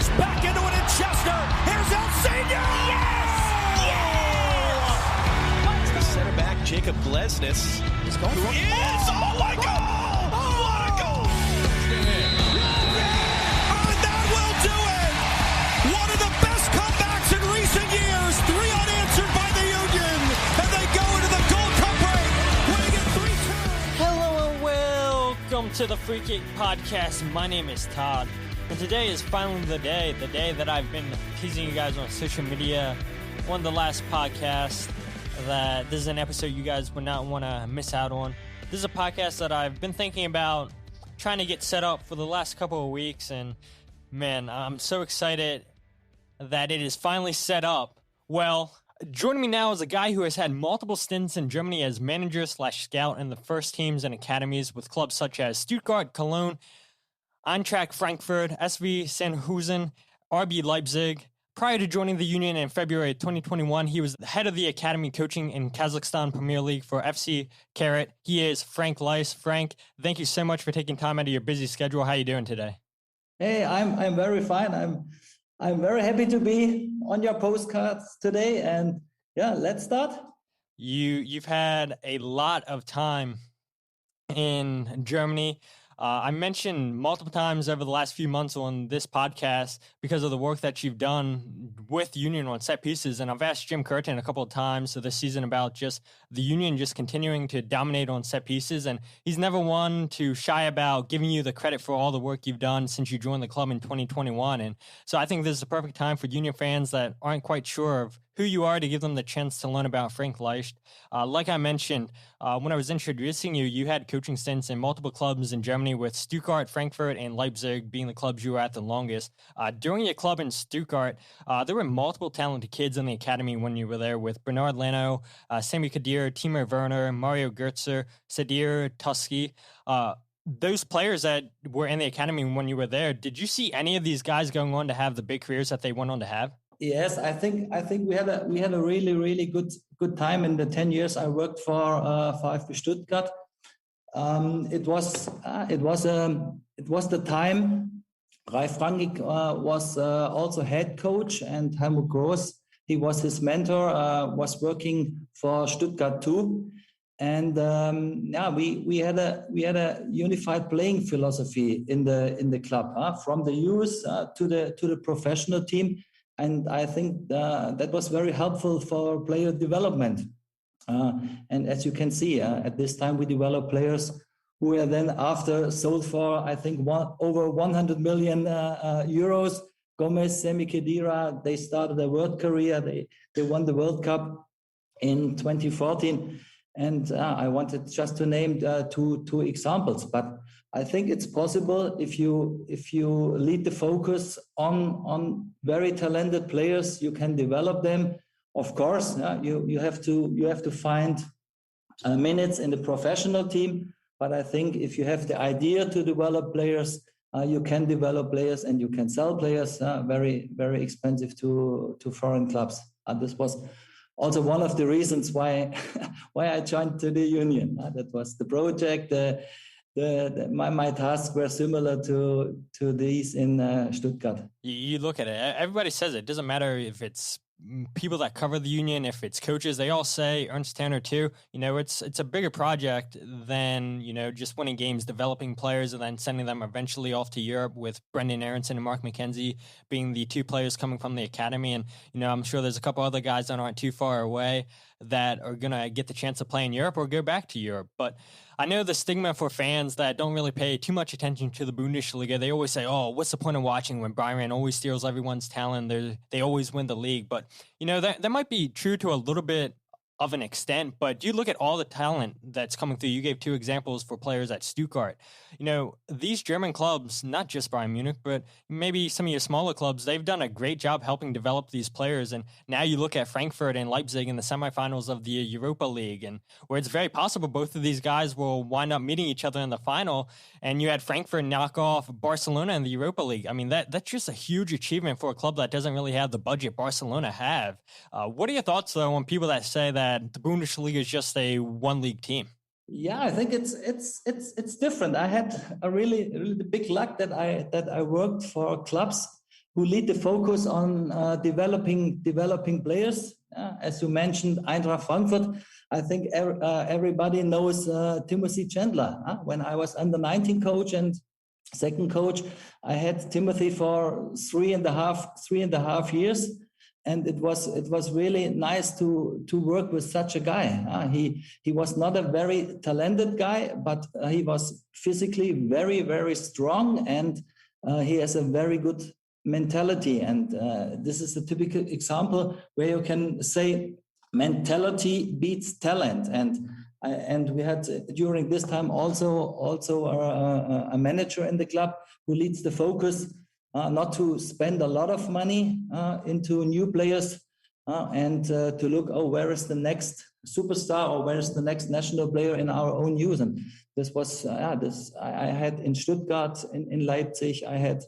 He's back into it in Chester. Here's El Senior. Yes! Yeah! The center back, Jacob Glesnes. He's going for it. Yes! Oh, my God! What a goal! And that will do it! One of the best comebacks in recent years. 3 unanswered by the Union. And they go into the Gold Cup break, winning it 3-2. Hello and welcome to the Free Kick Podcast. My name is Todd. And today is finally the day that I've been teasing you guys on social media on the last podcast, that this is an episode you guys would not want to miss out on. This is a podcast that I've been thinking about trying to get set up for the last couple of weeks, and man, I'm so excited that it is finally set up. Well, joining me now is a guy who has had multiple stints in Germany as manager/scout in the first teams and academies with clubs such as Stuttgart, Cologne, Eintracht Frankfurt, SV Sandhausen, RB Leipzig. Prior to joining the Union in February 2021, he was the head of the academy coaching in Kazakhstan Premier League for FC Karat. He is Frank Leicht. Frank, thank you so much for taking time out of your busy schedule. How are you doing today? Hey, I'm very fine. I'm very happy to be on your postcards today. And yeah, let's start. You've had a lot of time in Germany. I mentioned multiple times over the last few months on this podcast because of the work that you've done with Union on set pieces. And I've asked Jim Curtin a couple of times this season about just the Union just continuing to dominate on set pieces. And he's never one to shy about giving you the credit for all the work you've done since you joined the club in 2021. And so I think this is the perfect time for Union fans that aren't quite sure of who you are to give them the chance to learn about Frank Leicht. Like I mentioned, when I was introducing you, you had coaching stints in multiple clubs in Germany with Stuttgart, Frankfurt, and Leipzig being the clubs you were at the longest. During your club in Stuttgart, there were multiple talented kids in the academy when you were there with Bernard Leno, Sami Khedira, Timo Werner, Mario Götze, Sadir Tusky. Those players that were in the academy when you were there, did you see any of these guys going on to have the big careers that they went on to have? Yes, I think we had a really good time in the 10 years I worked for VfB Stuttgart. It was the time Ralf Rangnick was also head coach, and Helmut Groß, he was his mentor, was working for Stuttgart too. And we had a unified playing philosophy in the club, from the youth to the professional team. And I think that was very helpful for player development. And as you can see, at this time, we developed players who were then after sold for, I think, over 100 million euros. Gomez, Sami Khedira, they started their world career. They won the World Cup in 2014. And I wanted just to name two examples. But I think it's possible if you lead the focus on very talented players, you can develop them. Of course, you have to find minutes in the professional team. But I think if you have the idea to develop players, you can develop players and you can sell players very, very expensive to foreign clubs. And this was also one of the reasons why I joined to the Union. That was the project. My tasks were similar to these in Stuttgart. You look at it, everybody says it doesn't matter if it's people that cover the Union, if it's coaches, they all say, Ernst Tanner too, it's a bigger project than, just winning games, developing players and then sending them eventually off to Europe, with Brendan Aronson and Mark McKenzie being the two players coming from the academy. And, I'm sure there's a couple other guys that aren't too far away that are going to get the chance to play in Europe or go back to Europe. But I know the stigma for fans that don't really pay too much attention to the Bundesliga, they always say, oh, what's the point of watching when Bayern always steals everyone's talent? They always win the league. But, that might be true to a little bit of an extent, but you look at all the talent that's coming through. You gave two examples for players at Stuttgart. These German clubs, not just Bayern Munich, but maybe some of your smaller clubs, they've done a great job helping develop these players. And now you look at Frankfurt and Leipzig in the semifinals of the Europa League, and where it's very possible both of these guys will wind up meeting each other in the final. And you had Frankfurt knock off Barcelona in the Europa League. I mean, that's just a huge achievement for a club that doesn't really have the budget Barcelona have. What are your thoughts, though, on people that say that the Bundesliga is just a one-league team? Yeah, I think it's different. I had a really big luck that I worked for clubs who lead the focus on developing players. As you mentioned, Eintracht Frankfurt. I think everybody knows Timothy Chandler. When I was under 19 coach and second coach, I had Timothy for three and a half years. And it was really nice to work with such a guy. He was not a very talented guy, but he was physically very, very strong, and he has a very good mentality. And this is a typical example where you can say mentality beats talent. And we had during this time also a manager in the club who leads the focus. Not to spend a lot of money into new players and to look, where is the next superstar or where is the next national player in our own use? And this was, I had in Stuttgart, in Leipzig, I had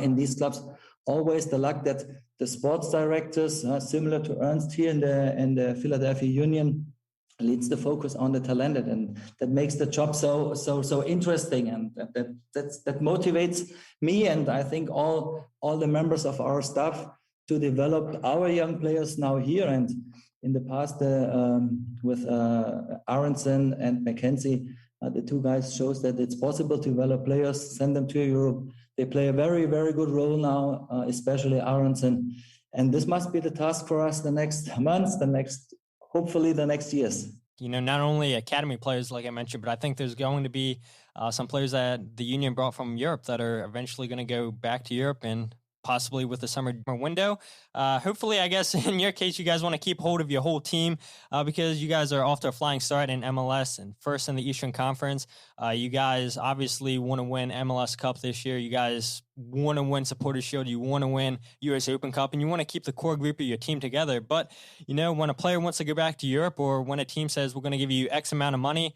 in these clubs always the luck that the sports directors, similar to Ernst here in the Philadelphia Union, leads the focus on the talented, and that makes the job so interesting, and that motivates me, and I think all the members of our staff to develop our young players now here. And in the past with Aronson and McKenzie, the two guys shows that it's possible to develop players, send them to Europe. They play a very, very good role now, especially Aronson, and this must be the task for us the next months, hopefully the next years. Not only academy players, like I mentioned, but I think there's going to be some players that the union brought from Europe that are eventually going to go back to Europe and possibly with the summer window. Hopefully, I guess, in your case, you guys want to keep hold of your whole team because you guys are off to a flying start in MLS and first in the Eastern Conference. You guys obviously want to win MLS Cup this year. You guys want to win Supporters Shield. You want to win US Open Cup, and you want to keep the core group of your team together. But, when a player wants to go back to Europe, or when a team says we're going to give you X amount of money,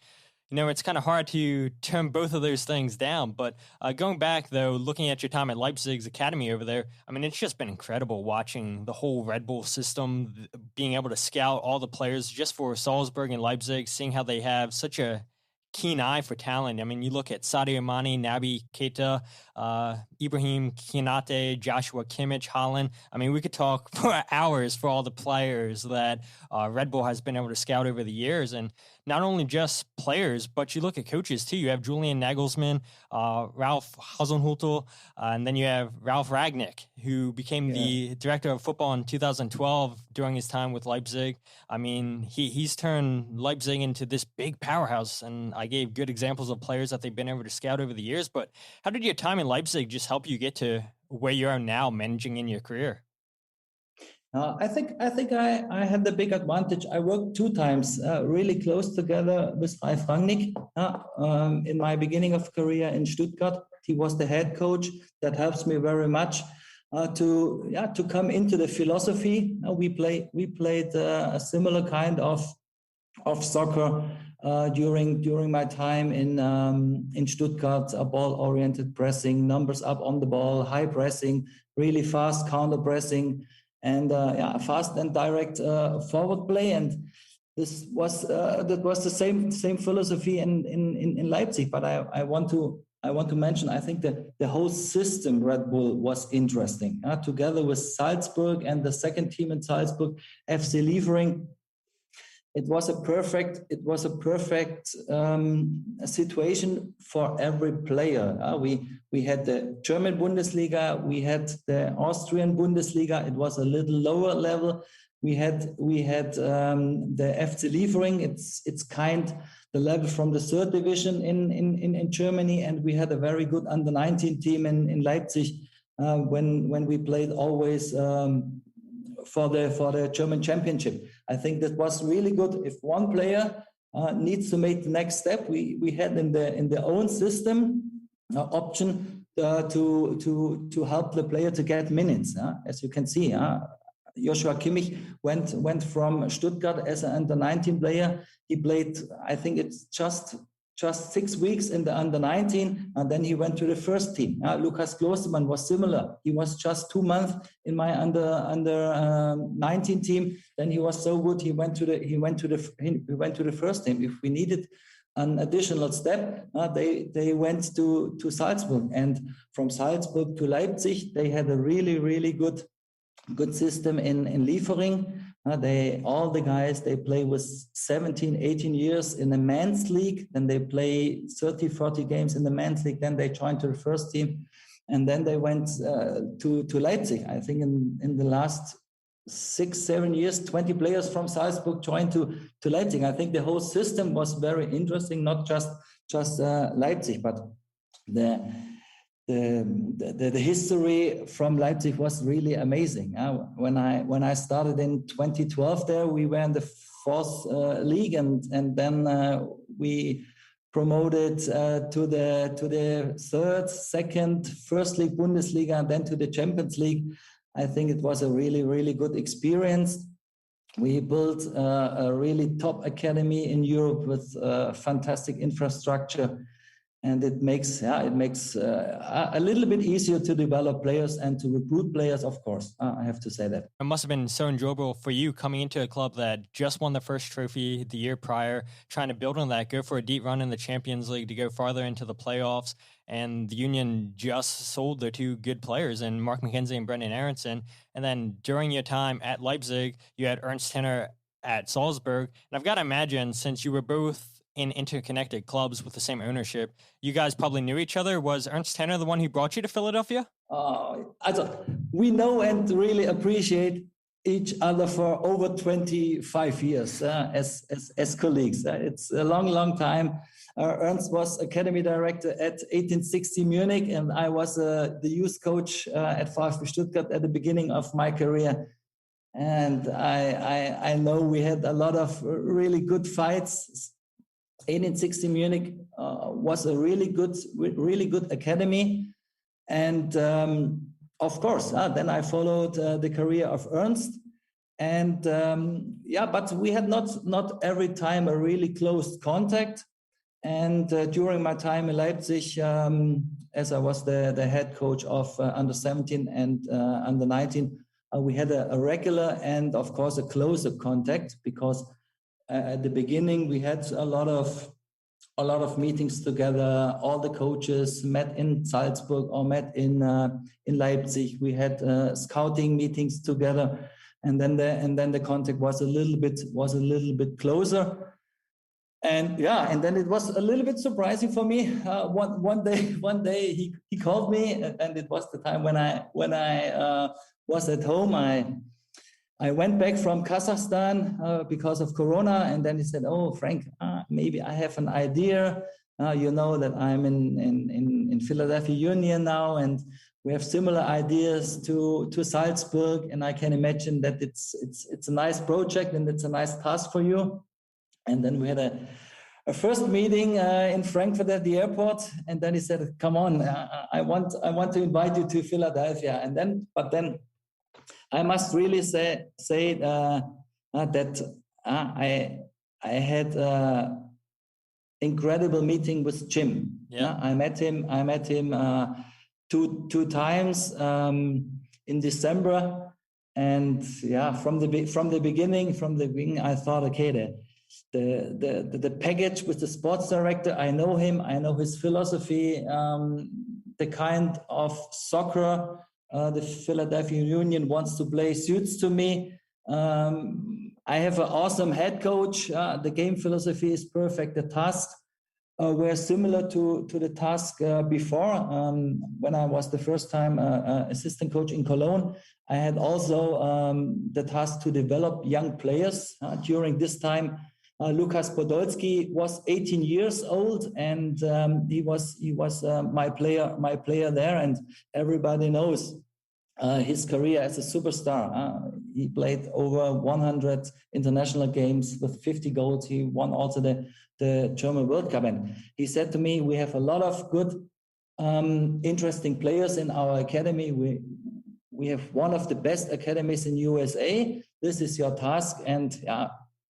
it's kind of hard to turn both of those things down. But going back, though, looking at your time at Leipzig's academy over there, I mean, it's just been incredible watching the whole Red Bull system, being able to scout all the players just for Salzburg and Leipzig, seeing how they have such a keen eye for talent. I mean, you look at Sadio Mane, Naby Keita, Ibrahim Konate, Joshua Kimmich, Haaland. I mean, we could talk for hours for all the players that Red Bull has been able to scout over the years. And not only just players, but you look at coaches too. You have Julian Nagelsmann, Ralph Hasenhüttl, and then you have Ralf Rangnick, who became the director of football in 2012 during his time with Leipzig. I mean, he's turned Leipzig into this big powerhouse, and I gave good examples of players that they've been able to scout over the years. But how did your time in Leipzig just help you get to where you are now, managing in your career? I think I had the big advantage. I worked 2 times really close together with Ralf Rangnick in my beginning of career in Stuttgart. He was the head coach. That helps me very much to come into the philosophy. We played a similar kind of soccer during my time in Stuttgart. A ball-oriented pressing, numbers up on the ball, high pressing, really fast counter pressing, and fast and direct forward play. And this was that was the same philosophy in Leipzig. But I want to mention, I think that the whole system Red Bull was interesting. Together with Salzburg and the second team in Salzburg, FC Liefering. It was a perfect situation for every player. We had the German Bundesliga, we had the Austrian Bundesliga. It was a little lower level. We had the FC Liefering. It's kind the level from the third division in Germany, and we had a very good under-19 team in Leipzig when we played always for the German championship. I think that was really good. If one player needs to make the next step, we had in the own system option to help the player to get minutes. As you can see, Joshua Kimmich went from Stuttgart as an under-19 player. He played, I think it's just 6 weeks in the under-19, and then he went to the first team. Lukas Klostermann was similar. He was just 2 months in my under-19 team. Then he was so good. He went to the first team. If we needed an additional step. They went to Salzburg, and from Salzburg to Leipzig, they had a really good system in Liefering. All the guys, they play with 17, 18 years in the men's league. Then they play 30, 40 games in the men's league. Then they joined to the first team. And then they went to Leipzig. I think in the last 6-7 years, 20 players from Salzburg joined to Leipzig. I think the whole system was very interesting, not just Leipzig, but the history from Leipzig was really amazing. When I started in 2012 there, we were in the fourth league, and then we promoted to the third, second, first league Bundesliga, and then to the Champions League. I think it was a really good experience. We built a really top academy in Europe with fantastic infrastructure. And it makes a little bit easier to develop players and to recruit players, of course. I have to say that. It must have been so enjoyable for you coming into a club that just won the first trophy the year prior, trying to build on that, go for a deep run in the Champions League to go farther into the playoffs. And the Union just sold their two good players in Mark McKenzie and Brendan Aronson. And then during your time at Leipzig, you had Ernst Tanner at Salzburg. And I've got to imagine, since you were both in interconnected clubs with the same ownership, you guys probably knew each other. Was Ernst Tanner the one who brought you to Philadelphia? We know and really appreciate each other for over 25 years as colleagues. It's a long time. Ernst was academy director at 1860 Munich, and I was the youth coach at VfB Stuttgart at the beginning of my career. And I know we had a lot of really good fights. 1860 Munich was a really good academy, and of course, then I followed the career of Ernst, and but we had not every time a really close contact. And during my time in Leipzig, as I was the head coach of under 17 and under 19, we had a regular and of course a closer contact, because at the beginning, we had a lot of meetings together. All the coaches met in Salzburg or met in Leipzig. We had scouting meetings together, and then the contact was a little bit closer. And then it was a little bit surprising for me. One day he called me, and it was the time when I was at home. I went back from Kazakhstan because of Corona, and then he said, "Oh, Frank, maybe I have an idea. You know that I'm in Philadelphia Union now, and we have similar ideas to Salzburg, and I can imagine that it's a nice project and it's a nice task for you." And then we had a first meeting in Frankfurt at the airport, and then he said, "Come on, I want to invite you to Philadelphia." But then. I must really say that I had an incredible meeting with Jim. Yeah. I met him two times in December, and from the beginning I thought, okay, the package with the sports director, I know him, I know his philosophy, the kind of soccer the Philadelphia Union wants to play suits to me. I have an awesome head coach. The game philosophy is perfect. The tasks were similar to the task before. When I was the first time assistant coach in Cologne, I had also the task to develop young players. During this time, Lukas Podolski was 18 years old, and he was my player there, and everybody knows his career as a superstar. He played over 100 international games with 50 goals. He won also the German World Cup, and he said to me, "We have a lot of good, interesting players in our academy. We have one of the best academies in USA. This is your task." And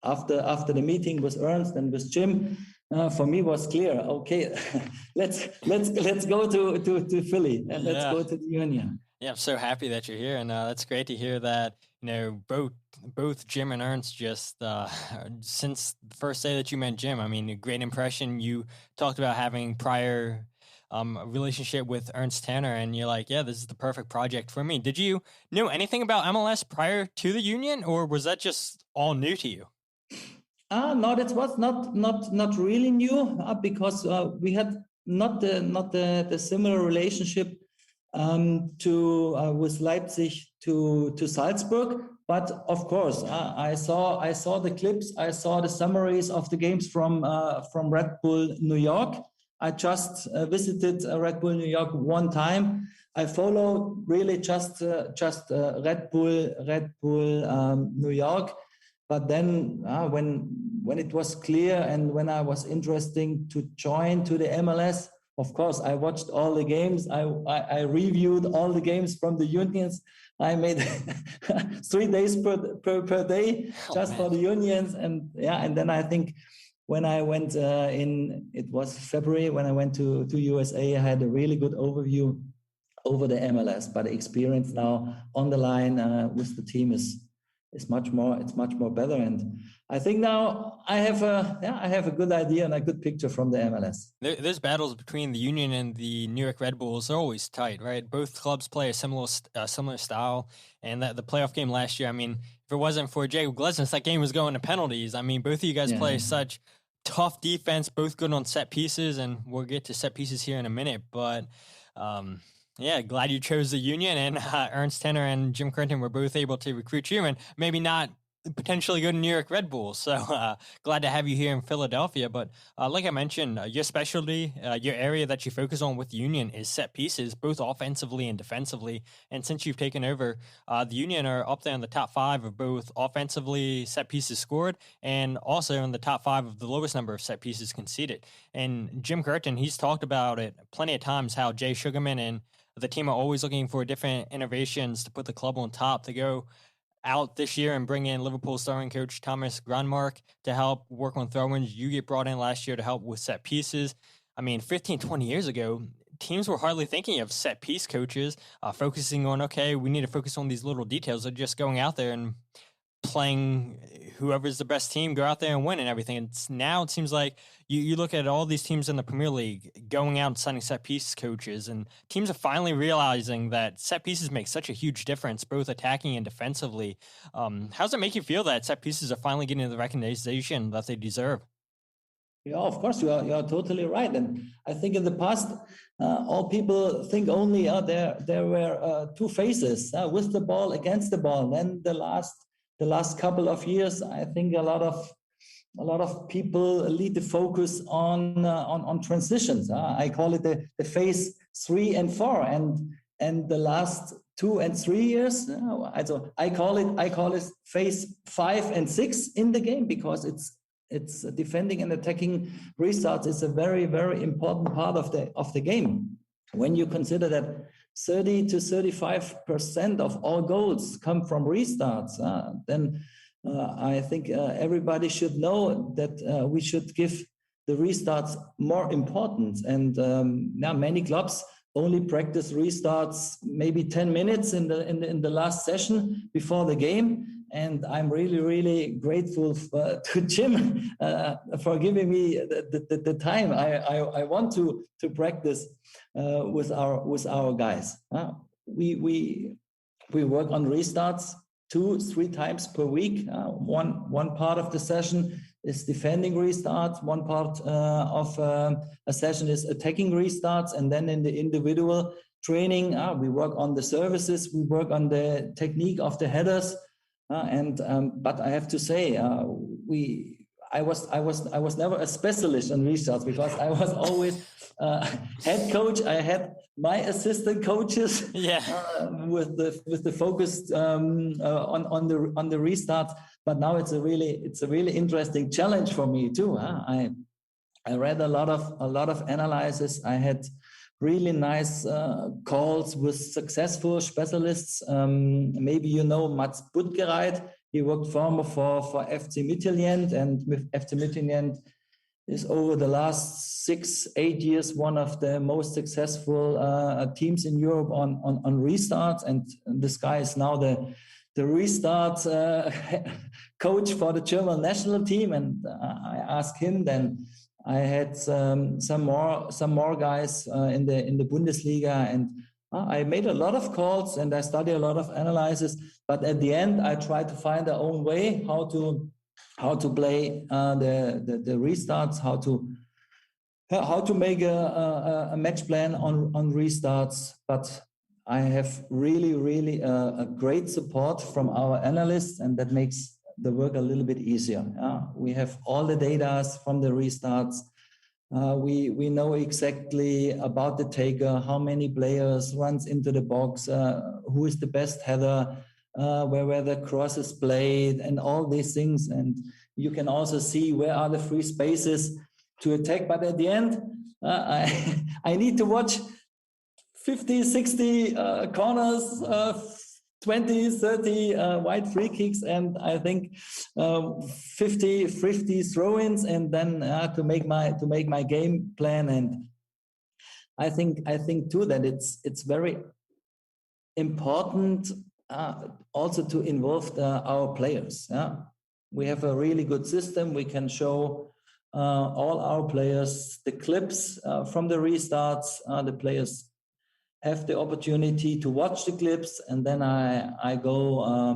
after the meeting with Ernst and with Jim, for me was clear. Okay, let's go to Philly, and let's go to the Union. Yeah, I'm so happy that you're here, and that's great to hear that both Jim and Ernst just since the first day that you met Jim, I mean, a great impression. You talked about having prior relationship with Ernst Tanner, and you're like, yeah, this is the perfect project for me. Did you know anything about MLS prior to the union, or was that just all new to you? No, it was not really new because we had not the similar relationship with Leipzig to Salzburg. But of course, I saw the clips, I saw the summaries of the games from Red Bull New York. I just visited Red Bull New York one time. I follow really just Red Bull New York. But then when it was clear and when I was interested to join to the MLS, of course, I watched all the games. I reviewed all the games from the unions. I made 3 days per day just for the unions. And then I think when I went it was February, when I went to USA, I had a really good overview over the MLS. But the experience now on the line with the team is much more better. And I think now I have a good idea and a good picture from the MLS. There's battles between the Union and the New York Red Bulls. They're always tight, right? Both clubs play a similar style. And the playoff game last year, I mean, if it wasn't for Jacob Glesnes, that game was going to penalties. I mean, both of you guys play such tough defense, both good on set pieces, and we'll get to set pieces here in a minute. But glad you chose the Union, and Ernst Tanner and Jim Curtin were both able to recruit you, and maybe not potentially go to New York Red Bulls. So glad to have you here in Philadelphia. But like I mentioned, your specialty, your area that you focus on with the Union is set pieces, both offensively and defensively. And since you've taken over, the Union are up there in the top 5 of both offensively set pieces scored and also in the top 5 of the lowest number of set pieces conceded. And Jim Curtin, he's talked about it plenty of times, how Jay Sugarman and the team are always looking for different innovations to put the club on top, to go out this year and bring in Liverpool starring coach Thomas Granmark to help work on throw-ins. You get brought in last year to help with set pieces. I mean, 15, 20 years ago, teams were hardly thinking of set piece coaches, focusing on, okay, we need to focus on these little details. They're just going out there and playing whoever's the best team, go out there and win and everything. And now it seems like you look at all these teams in the Premier League going out and signing set piece coaches, and teams are finally realizing that set pieces make such a huge difference, both attacking and defensively. How does it make you feel that set pieces are finally getting the recognition that they deserve? Yeah, of course, you are totally right. And I think in the past, all people think only there were 2 phases, with the ball, against the ball. Then the last couple of years, I think a lot of people lead the focus on transitions. I call it the phase 3 and 4, and the last 2 and 3 years, I call it phase 5 and 6 in the game, because it's defending and attacking restarts is a very, very important part of the game. When you consider that 30 to 35% of all goals come from restarts, then I think everybody should know that we should give the restarts more importance. And now many clubs only practice restarts maybe 10 minutes in the last session before the game. And I'm really, really grateful to Jim for giving me the time I want to practice with our guys. We work on restarts 2-3 times per week. One part of the session is defending restarts. One part of a session is attacking restarts. And then in the individual training, we work on the services. We work on the technique of the headers. But I have to say, I was never a specialist on restarts, because I was always head coach. I had my assistant coaches with the focus on the restarts. But now it's a really interesting challenge for me too. I read a lot of analysis. I had really nice calls with successful specialists. Maybe you know Mats Budgereit. He worked former for FC Midtjylland, and with FC Midtjylland is over the last 6-8 years one of the most successful teams in Europe on restarts. And this guy is now the restart coach for the German national team, and I asked him. Then I had some more guys in the Bundesliga, and I made a lot of calls and I studied a lot of analysis. But at the end, I tried to find our own way how to play the restarts, how to make a match plan on restarts. But I have really a great support from our analysts, and that makes the work a little bit easier. We have all the data from the restarts. We know exactly about the taker, how many players runs into the box, who is the best header, where the cross is played, and all these things. And you can also see where are the free spaces to attack. But at the end, I need to watch 50, 60 corners, 20, 30 wide free kicks, and I think 50 throw-ins, and then to make my game plan. And I think too that it's very important also to involve our players. We have a really good system. We can show all our players the clips from the restarts. The players have the opportunity to watch the clips, and then I go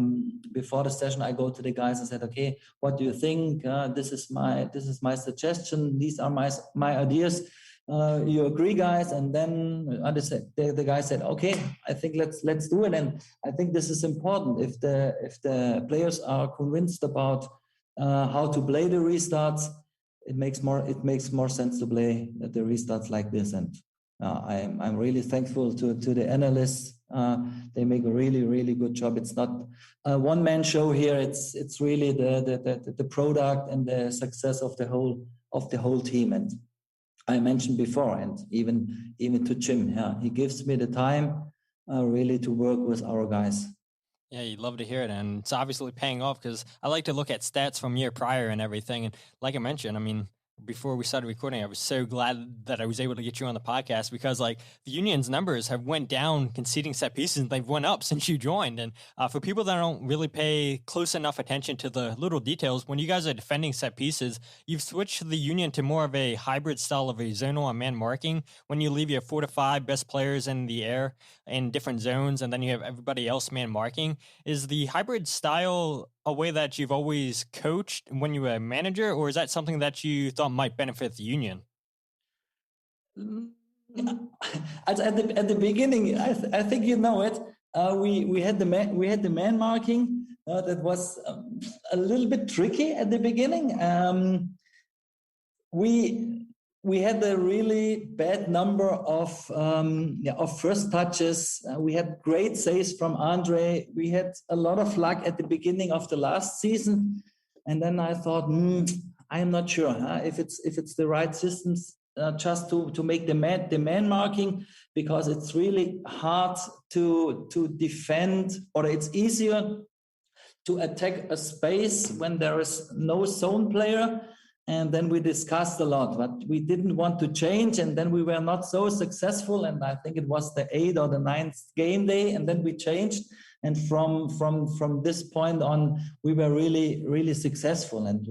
before the session. I go to the guys and said, "Okay, what do you think? This is my suggestion. These are my ideas. You agree, guys?" And then the guy said, "Okay, I think let's do it." And I think this is important. If the players are convinced about how to play the restarts, it makes more sense to play the restarts like this. And I'm really thankful to the analysts. They make a really good job. It's not a one-man show here. It's really the product and the success of the whole team. And I mentioned before, and even to Jim, he gives me the time really to work with our guys. Yeah, you'd love to hear it, and it's obviously paying off because I like to look at stats from year prior and everything. And like I mentioned, I mean, before we started recording, I was so glad that I was able to get you on the podcast because, like, the Union's numbers have went down conceding set pieces, and they've went up since you joined. And for people that don't really pay close enough attention to the little details, when you guys are defending set pieces, you've switched the Union to more of a hybrid style of a zonal and man marking. When you leave your 4 to 5 best players in the air in different zones, and then you have everybody else man marking. Is the hybrid style a way that you've always coached when you were a manager, or is that something that you thought might benefit the Union? At the beginning, I think you know it. We had the man marking that was a little bit tricky at the beginning. We had a really bad number of first touches. We had great saves from Andre. We had a lot of luck at the beginning of the last season, and then I thought, I am not sure if it's the right systems just to make the man marking, because it's really hard to defend, or it's easier to attack a space when there is no zone player. And then we discussed a lot, but we didn't want to change. And then we were not so successful. And I think it was the 8th or the 9th game day. And then we changed. And from this point on, we were really successful. And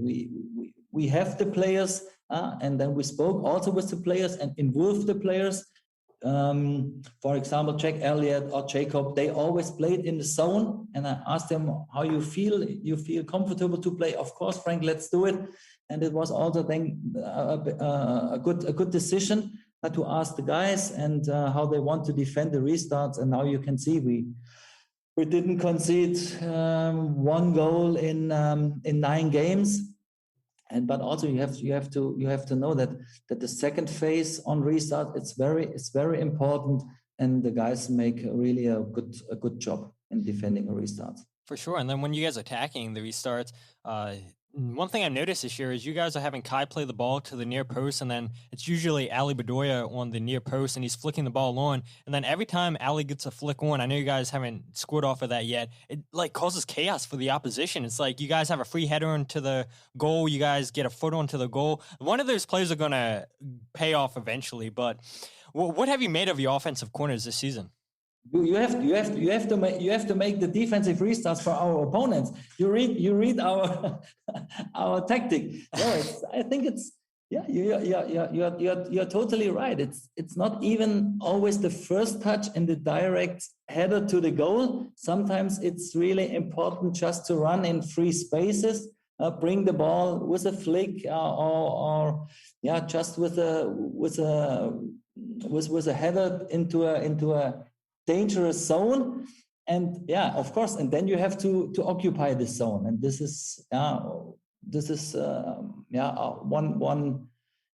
we have the players. And then we spoke also with the players and involved the players. For example, Jack Elliott or Jacob, they always played in the zone. And I asked them, how you feel? You feel comfortable to play? Of course, Frank, let's do it. And it was also then a good decision to ask the guys and how they want to defend the restarts. And now you can see we didn't concede one goal in 9 games. But also you have to know that the second phase on restart it's very important, and the guys make really a good job in defending a restart. For sure. And then when you guys are attacking the restarts, one thing I've noticed this year is you guys are having Kai play the ball to the near post, and then it's usually Ali Bedoya on the near post, and he's flicking the ball on. And then every time Ali gets a flick on, I know you guys haven't scored off of that yet, it like causes chaos for the opposition. It's like you guys have a free header into the goal, you guys get a foot onto the goal. One of those plays are going to pay off eventually, but what have you made of your offensive corners this season? you have to make the defensive restarts for our opponents. You read our our tactic. No, I think it's yeah. You're totally right. It's not even always the first touch and the direct header to the goal. Sometimes it's really important just to run in free spaces, bring the ball with a flick, or just with a header into a dangerous zone. And of course, and then you have to occupy this zone. And this is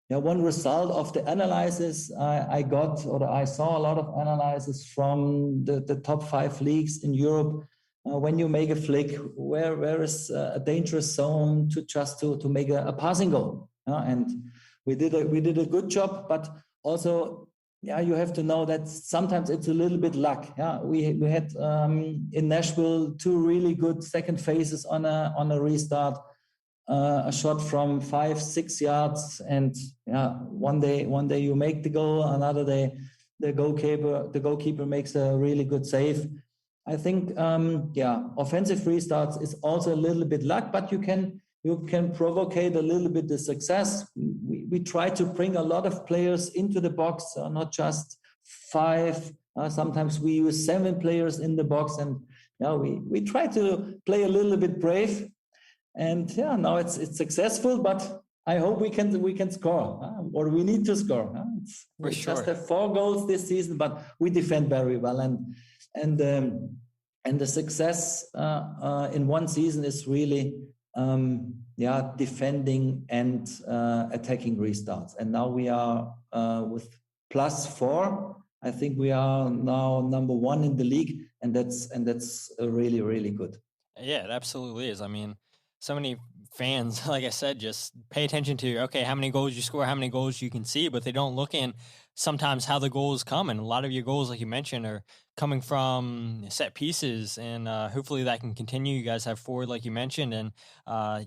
one result of the analysis I got, or I saw a lot of analysis from the top 5 leagues in Europe. When you make a flick, where is a dangerous zone to make a passing goal? And we did a good job, but also you have to know that sometimes it's a little bit luck. We had in Nashville 2 really good second phases on a restart, a shot from 5-6 yards, and one day you make the goal, another day the goalkeeper makes a really good save. I think offensive restarts is also a little bit luck, but you can provocate a little bit the success. We try to bring a lot of players into the box, not just 5. Sometimes we use 7 players in the box, and we try to play a little bit brave. And now it's successful, but I hope we can score, or we need to score. We just have 4 goals this season, but we defend very well, and the success in one season is really defending and attacking restarts. And now we are with +4. I think we are now number 1 in the league, and that's really, really good. Yeah, it absolutely is. I mean, so many fans, like I said, just pay attention to, okay, how many goals you score, how many goals you can see, but they don't look in sometimes how the goals come. And a lot of your goals, like you mentioned, are coming from set pieces, and hopefully that can continue. You guys have 4, like you mentioned, and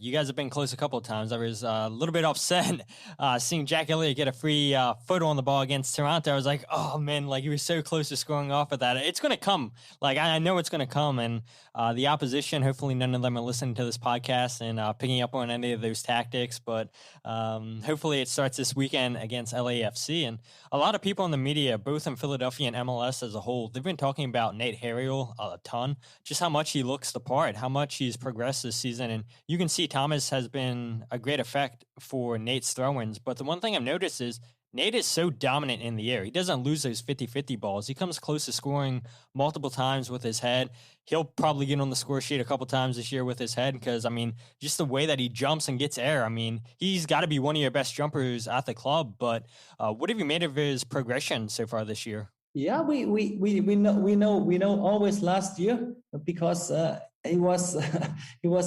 you guys have been close a couple of times. I was a little bit upset seeing Jack Elliott get a free photo on the ball against Toronto. I was like, oh man, like he was so close to scoring off of that. It's going to come. Like I know it's going to come, and the opposition, hopefully none of them are listening to this podcast and picking up on any of those tactics, but hopefully it starts this weekend against LAFC. And a lot of people in the media, both in Philadelphia and MLS as a whole, they've been talking about Nate Harriel a ton, just how much he looks the part, how much he's progressed this season. And you can see Thomas has been a great effect for Nate's throw-ins. But the one thing I've noticed is Nate is so dominant in the air. He doesn't lose those 50-50 balls. He comes close to scoring multiple times with his head. He'll probably get on the score sheet a couple times this year with his head because, I mean, just the way that he jumps and gets air. I mean, he's got to be one of your best jumpers at the club. But what have you made of his progression so far this year? Yeah, we know always last year, because he was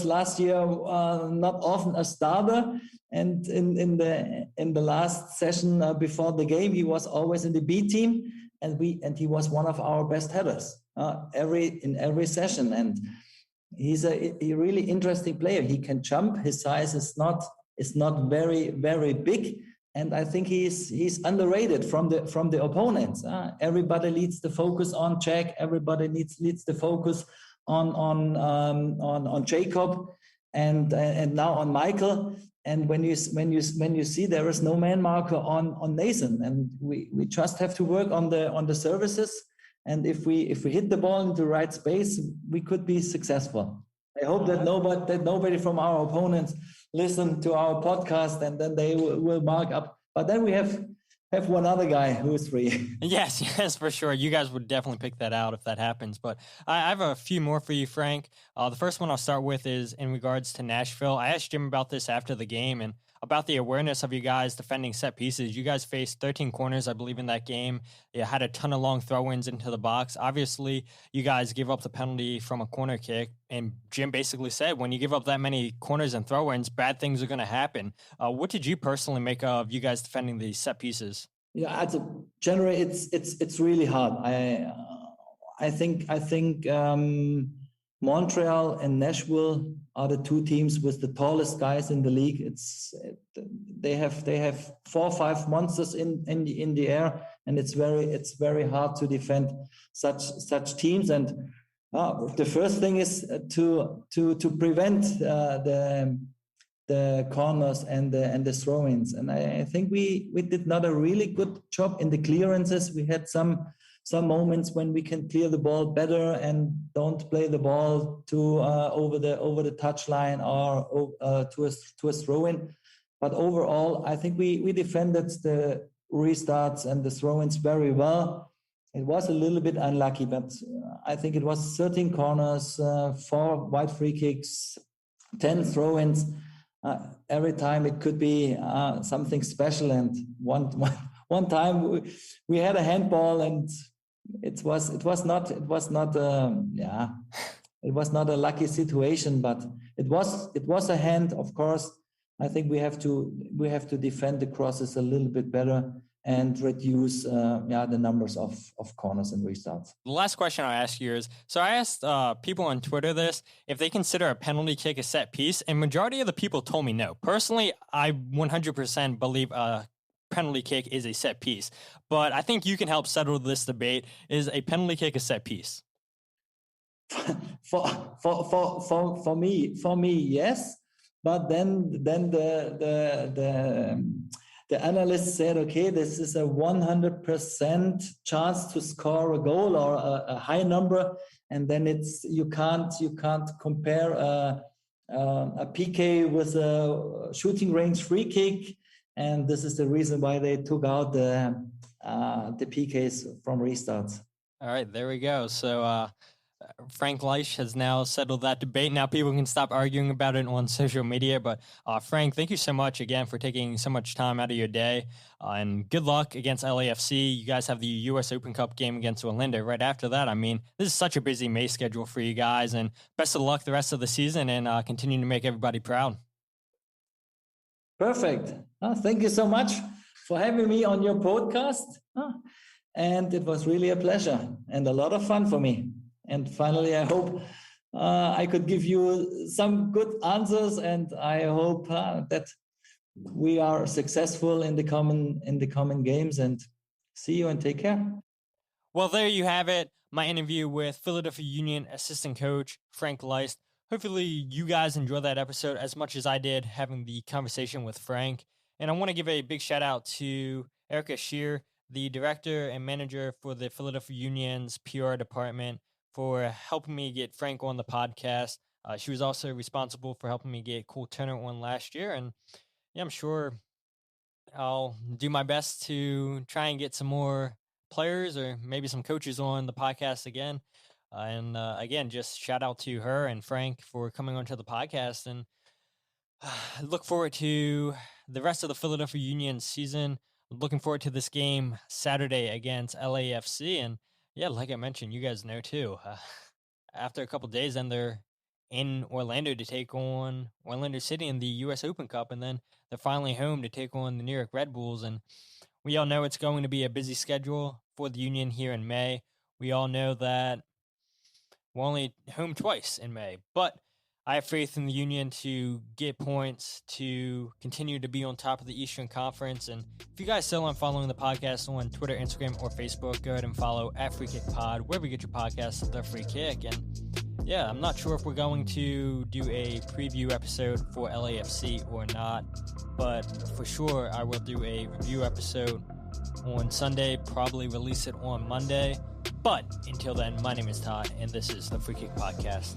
last year not often a starter, and in the last session before the game he was always in the B team, and he was one of our best headers in every session, and he's a really interesting player. He can jump. His size is not very, very big. And I think he's underrated from the opponents. Everybody leads the focus on Jack. Everybody leads the focus on Jacob, and now on Michael. And when you see there is no man marker on Nathan, and we just have to work on the services. And if we hit the ball into the right space, we could be successful. I hope that nobody from our opponents listen to our podcast, and then they will mark up. But then we have one other guy who is free. Yes, for sure. You guys would definitely pick that out if that happens. But I have a few more for you, Frank. The first one I'll start with is in regards to Nashville. I asked Jim about this after the game and about the awareness of you guys defending set pieces. You guys faced 13 corners, I believe, in that game. You had a ton of long throw-ins into the box. Obviously, you guys give up the penalty from a corner kick, and Jim basically said, when you give up that many corners and throw-ins, bad things are going to happen. What did you personally make of you guys defending these set pieces? Yeah, generally, it's really hard. I think Montreal and Nashville are the two teams with the tallest guys in the league. They have 4 or 5 monsters in the air, and it's very hard to defend such teams. And the first thing is to prevent the corners and the throw-ins. And I think we did not a really good job in the clearances. We had some moments when we can clear the ball better and don't play the ball to over the touchline or to a throw-in. But overall, I think we defended the restarts and the throw-ins very well. It was a little bit unlucky, but I think it was 13 corners, 4 wide free kicks, 10 throw-ins. Every time it could be something special. And one time we had a handball, and it was not a lucky situation, but it was a hand. Of course, I think we have to defend the crosses a little bit better and reduce the numbers of corners and restarts. The last question I ask you is, so I asked people on Twitter this, if they consider a penalty kick a set piece, and majority of the people told me no. Personally, I 100% believe a penalty kick is a set piece, but I think you can help settle this debate. Is a penalty kick a set piece? For me, yes. But then the analyst said, okay, this is a 100% chance to score a goal or a high number, and then you can't compare a PK with a shooting range free kick, and this is the reason why they took out the PKs from restarts. All right, there we go. So Frank Leicht has now settled that debate. Now people can stop arguing about it on social media. But Frank, thank you so much again for taking so much time out of your day. And good luck against LAFC. You guys have the U.S. Open Cup game against Orlando right after that. I mean, this is such a busy May schedule for you guys. And best of luck the rest of the season, and continue to make everybody proud. Perfect. Thank you so much for having me on your podcast. And it was really a pleasure and a lot of fun for me. And finally, I hope I could give you some good answers, and I hope that we are successful in the coming games. And see you and take care. Well, there you have it. My interview with Philadelphia Union assistant coach Frank Leicht. Hopefully, you guys enjoyed that episode as much as I did having the conversation with Frank. And I want to give a big shout out to Erica Shear, the director and manager for the Philadelphia Union's PR department, for helping me get Frank on the podcast. She was also responsible for helping me get Cole Turner on last year. And yeah, I'm sure I'll do my best to try and get some more players or maybe some coaches on the podcast again. And again, just shout out to her and Frank for coming onto the podcast. And I look forward to the rest of the Philadelphia Union season. Looking forward to this game Saturday against LAFC. And yeah, like I mentioned, you guys know too, after a couple of days, then they're in Orlando to take on Orlando City in the U.S. Open Cup, and then they're finally home to take on the New York Red Bulls. And we all know it's going to be a busy schedule for the Union here in May. We all know that we're only home twice in May, but I have faith in the Union to get points, to continue to be on top of the Eastern Conference. And if you guys still aren't following the podcast on Twitter, Instagram, or Facebook, go ahead and follow @FreeKickPod, wherever you get your podcasts, The Free Kick. And yeah, I'm not sure if we're going to do a preview episode for LAFC or not, but for sure I will do a review episode on Sunday, probably release it on Monday. But until then, my name is Todd, and this is The Free Kick Podcast.